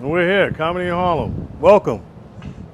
We're here, Comedy in Harlem. Welcome.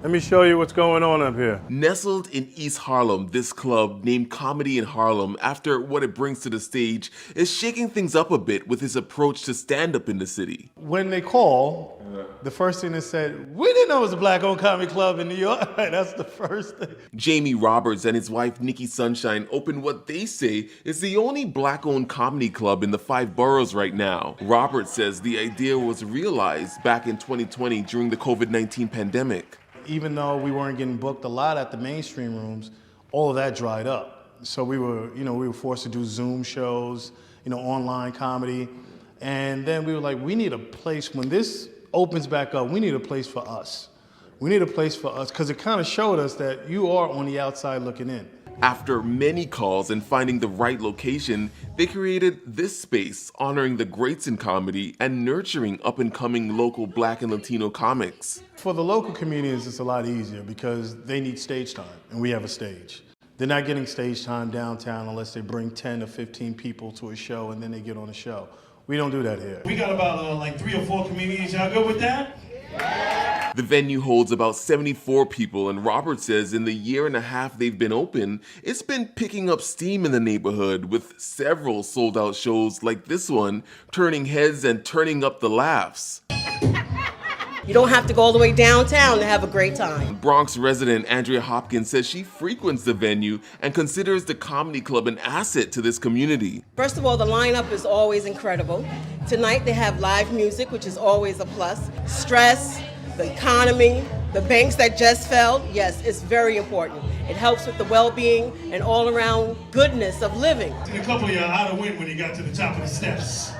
Let me show you what's going on up here. Nestled in East Harlem, this club, named Comedy in Harlem after what it brings to the stage, is shaking things up a bit with his approach to stand-up in the city. When they call, the first thing they said, we didn't know it was a black-owned comedy club in New York. That's the first thing. Jamie Roberts and his wife Nikki Sunshine opened what they say is the only black-owned comedy club in the 5 boroughs right now. Roberts says the idea was realized back in 2020 during the COVID-19 pandemic. Even though we weren't getting booked a lot at the mainstream rooms, all of that dried up. So we were forced to do Zoom shows, online comedy. And then we were like, we need a place, when this opens back up, we need a place for us. We need a place for us, because it kind of showed us that you are on the outside looking in. After many calls and finding the right location, they created this space honoring the greats in comedy and nurturing up-and-coming local Black and Latino comics. For the local comedians, it's a lot easier because they need stage time, and we have a stage. They're not getting stage time downtown unless they bring 10 or 15 people to a show and then they get on a show. We don't do that here. We got about like 3 or 4 comedians. Y'all good with that? The venue holds about 74 people, and Robert says in the year and a half they've been open, it's been picking up steam in the neighborhood with several sold-out shows like this one, turning heads and turning up the laughs. You don't have to go all the way downtown to have a great time. Bronx resident Andrea Hopkins says she frequents the venue and considers the comedy club an asset to this community. First of all, the lineup is always incredible. Tonight they have live music, which is always a plus. Stress, the economy, the banks that just fell, yes, it's very important. It helps with the well-being and all-around goodness of living. And a couple of y'all out of wind when you got to the top of the steps.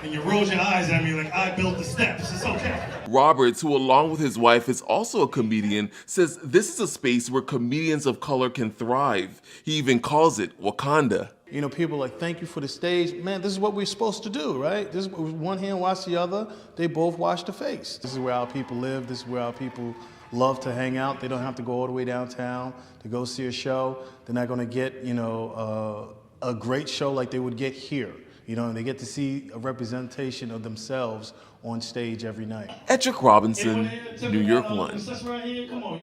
And you rolled your eyes at me like I built the steps. It's okay. Roberts, who along with his wife is also a comedian, says this is a space where comedians of color can thrive. He even calls it Wakanda. People are like, thank you for the stage. Man, this is what we're supposed to do, right? This is one hand wash the other. They both wash the face. This is where our people live. This is where our people love to hang out. They don't have to go all the way downtown to go see a show. They're not going to get, a great show like they would get here. And they get to see a representation of themselves on stage every night. Edric Robinson, New York 1.